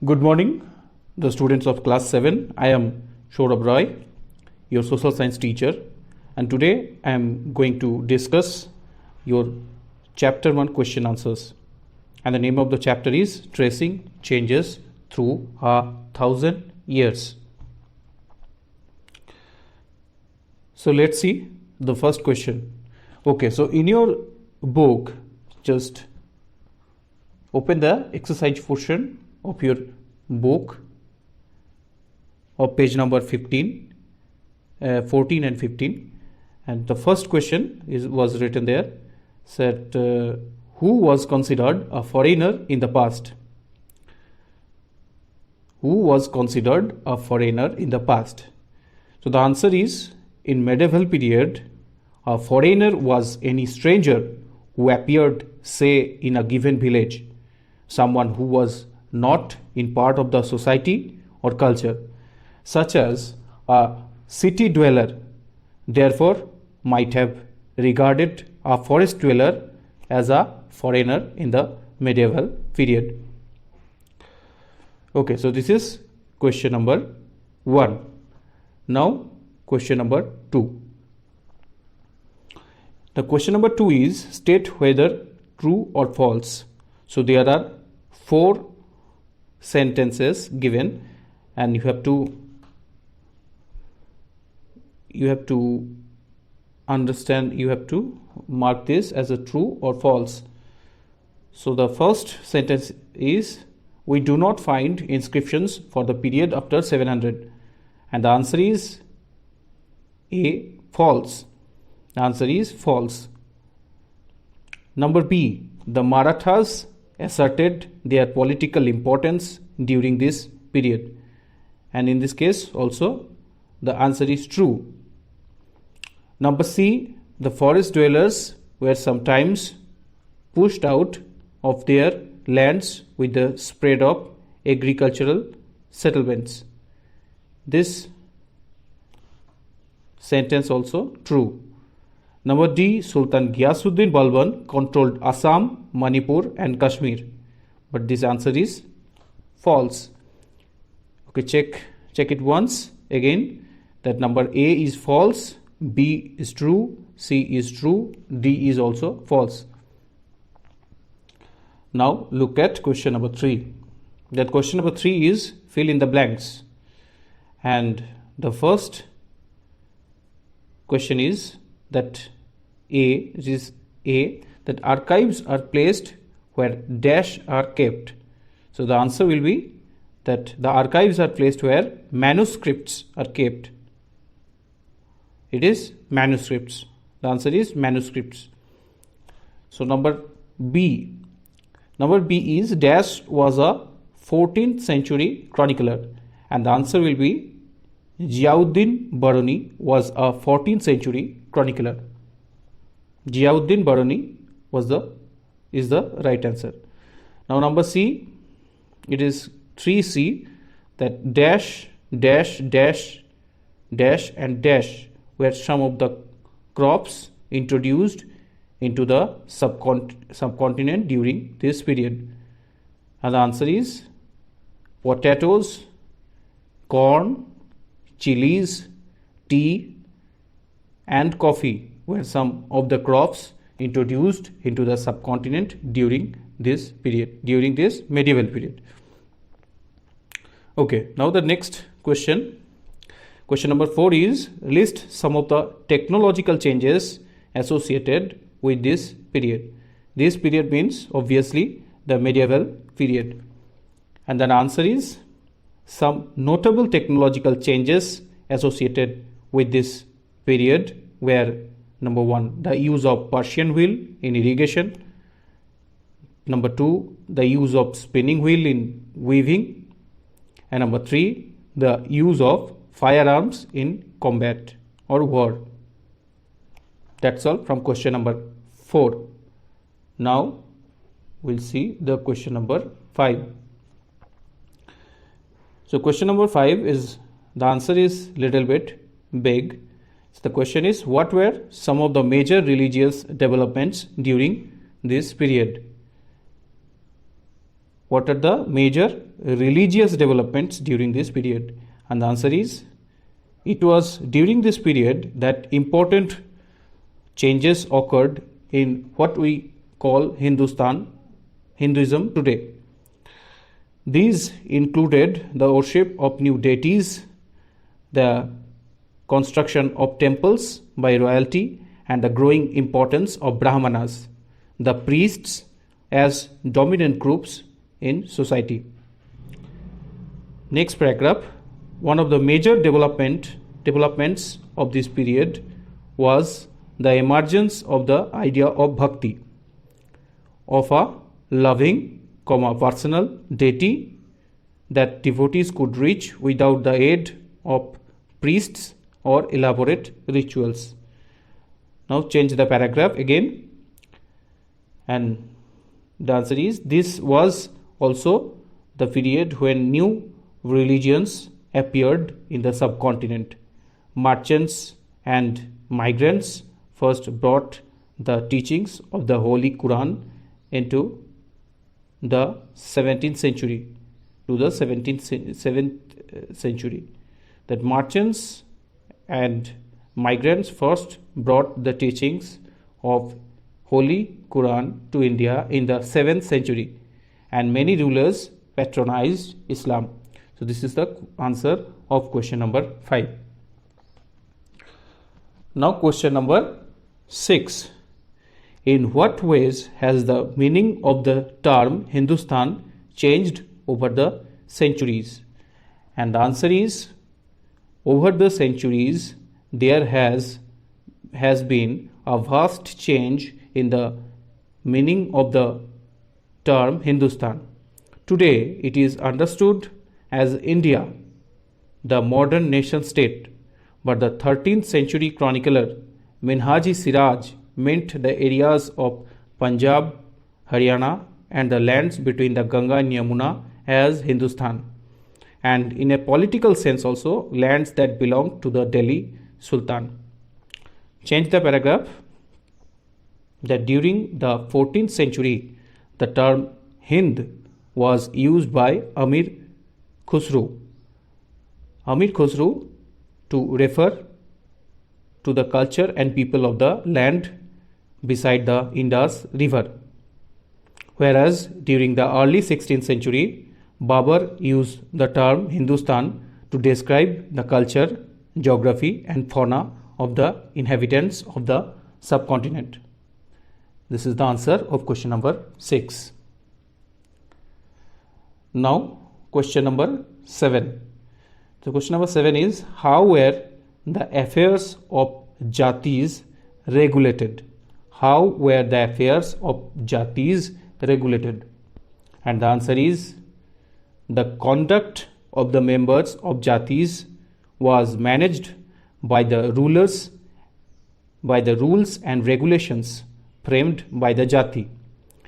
Good morning, the students of class 7. I am Sourav Ray, your social science teacher, and today I am going to discuss your chapter 1 question answers. And the name of the chapter is Tracing Changes Through 1,000 Years. So let's see the first question. Okay, so in your book, just open the exercise portion of your book of page number 14 and 15, and the first question was written there, said who was considered a foreigner in the past? Who was considered a foreigner in the past? So the answer is, in medieval period, a foreigner was any stranger who appeared, say, in a given village, someone who was not in part of the society or culture, such as a city dweller, therefore might have regarded a forest dweller as a foreigner in the medieval period. Okay, so this is question number 1. Now question number 2. The question number 2 is, state whether true or false. So there are 4 sentences given, and you have to understand, you have to mark this as a true or false. So the first sentence is, we do not find inscriptions for the period after 700, and the answer is A, false. The answer is false. Number B, the Marathas asserted their political importance during this period, and in this case also the answer is true. Number C, the forest dwellers were sometimes pushed out of their lands with the spread of agricultural settlements. This sentence also true. Number D, Sultan Ghiyasuddin Balban controlled Assam, Manipur and Kashmir, but this answer is false. Okay, check it once again, that number A is false, B is true, C is true, D is also false. Now look at question number 3. That question number 3 is fill in the blanks, and the first question is that that archives are placed where dash are kept. So the answer will be that the archives are placed where manuscripts are kept. It is manuscripts. The answer is manuscripts. So number B is dash was a 14th century chronicler, and the answer will be Ziauddin Barani was a 14th century chronicler. Ziauddin Barani is the right answer. Now number C, it is 3C, that dash, dash, dash, dash and dash were some of the crops introduced into the subcontinent during this period, and the answer is potatoes, corn, chilies, tea and coffee were some of the crops introduced into the subcontinent during this period, during this medieval period. Okay, now the next question number 4 is, list some of the technological changes associated with this period. This period means obviously the medieval period, and the answer is some notable technological changes associated with this period were, number 1, the use of Persian wheel in irrigation. Number 2, the use of spinning wheel in weaving. And number 3, the use of firearms in combat or war. That's all from question number 4. Now we'll see the question number 5. So question number 5 is, the answer is little bit big. So the question is, what were some of the major religious developments during this period? what are the major religious developments during this period? And the answer is, it was during this period that important changes occurred in what we call Hinduism today. These included the worship of new deities, the construction of temples by royalty, and the growing importance of Brahmanas, the priests, as dominant groups in society. Next paragraph. One of the major developments of this period was the emergence of the idea of bhakti, of a loving, personal deity that devotees could reach without the aid of priests or elaborate rituals. Now change the paragraph again, and the answer is, this was also the period when new religions appeared in the subcontinent. Merchants and migrants first brought the teachings of the Holy Quran into the 17th century, that merchants and migrants first brought the teachings of Holy Quran to India in the 7th century, and many rulers patronized Islam. So this is the answer of question number 5. Now question number 6. In what ways has the meaning of the term Hindustan changed over the centuries? And the answer is, over the centuries there has been a vast change in the meaning of the term Hindustan. Today it is understood as India, the modern nation state, but the 13th century chronicler Minhaji Siraj meant the areas of Punjab, Haryana and the lands between the Ganga and Yamuna as Hindustan, and in a political sense also lands that belonged to the Delhi Sultan. Change the paragraph. That during the 14th century the term Hind was used by Amir Khusro to refer to the culture and people of the land beside the Indus River, whereas during the early 16th century Babur used the term Hindustan to describe the culture, geography and fauna of the inhabitants of the subcontinent. This is the answer of question number 6. Now question number 7. So question number 7 is, how were the affairs of jatis regulated? How were the affairs of jatis regulated? And the answer is, the conduct of the members of jatis was managed by the rules and regulations framed by the jati.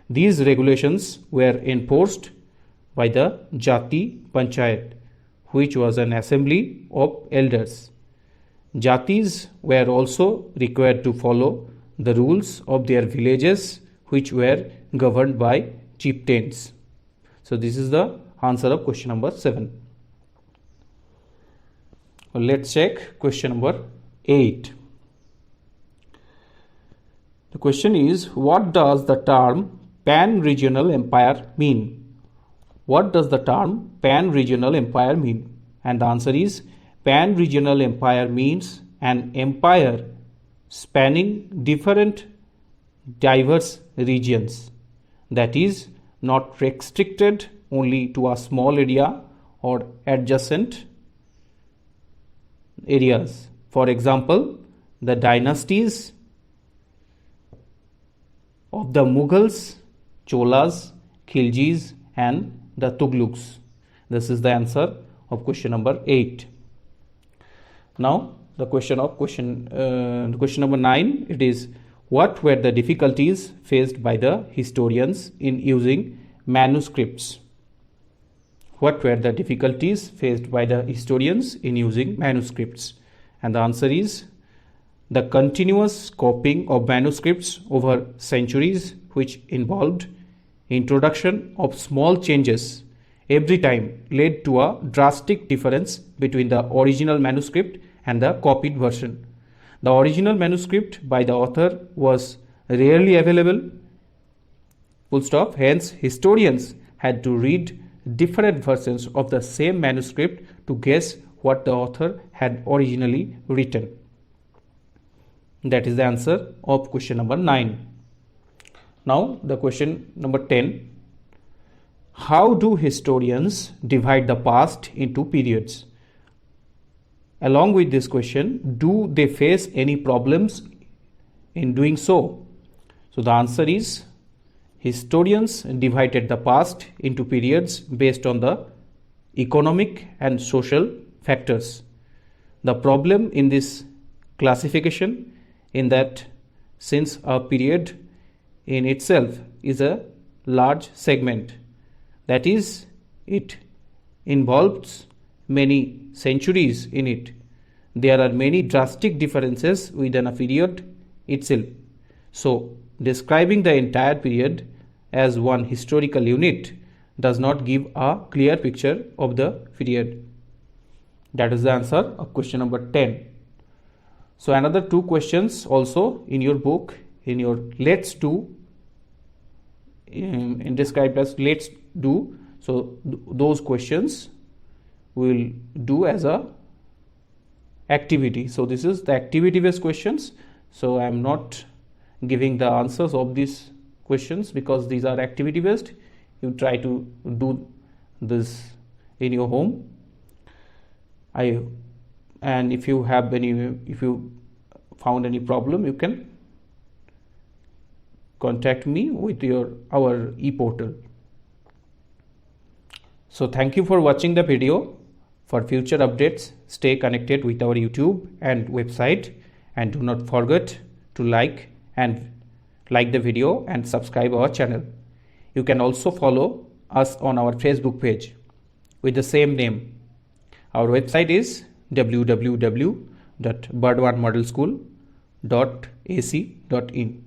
These regulations were enforced by the Jati Panchayat, which was an assembly of elders. Jatis were also required to follow the rules of their villages, which were governed by chieftains. So this is the answer of question number 7. Let's check question number 8. The question is, what does the term pan-regional empire mean? What does the term pan-regional empire mean? And the answer is, pan-regional empire means an empire spanning different diverse regions, that is not restricted only to a small area or adjacent areas. For example, the dynasties of the Mughals, Cholas, Khiljis and the Tughlaqs. This is the answer of question number 8. Now the question number 9, it is, what were the difficulties faced by the historians in using manuscripts? What were the difficulties faced by the historians in using manuscripts? And the answer is, the continuous copying of manuscripts over centuries, which involved Introduction of small changes every time led to a drastic difference between the original manuscript and the copied version. The original manuscript by the author was rarely available, full stop. Hence, historians had to read different versions of the same manuscript to guess what the author had originally written. That is the answer of question number 9. Now, the question number 10. How do historians divide the past into periods? Along with this question, do they face any problems in doing so? So the answer is, historians divided the past into periods based on the economic and social factors. The problem in this classification in that since a period in itself is a large segment, that is, it involves many centuries in it, there are many drastic differences within a period itself. So, describing the entire period as one historical unit does not give a clear picture of the period. That is the answer of question number 10. So, another 2 questions also in your book, in your let's do, in described as let's do. So, those questions will do as a activity. So, this is the activity based questions. So, I am not giving the answers of these questions because these are activity based. You try to do this in your home. And if you found any problem, you can contact me with our e-portal. So thank you for watching the video. For future updates, stay connected with our YouTube and website, and do not forget to like the video and subscribe our channel. You can also follow us on our Facebook page with the same name. Our website is www.bardwanmodelschool.ac.in.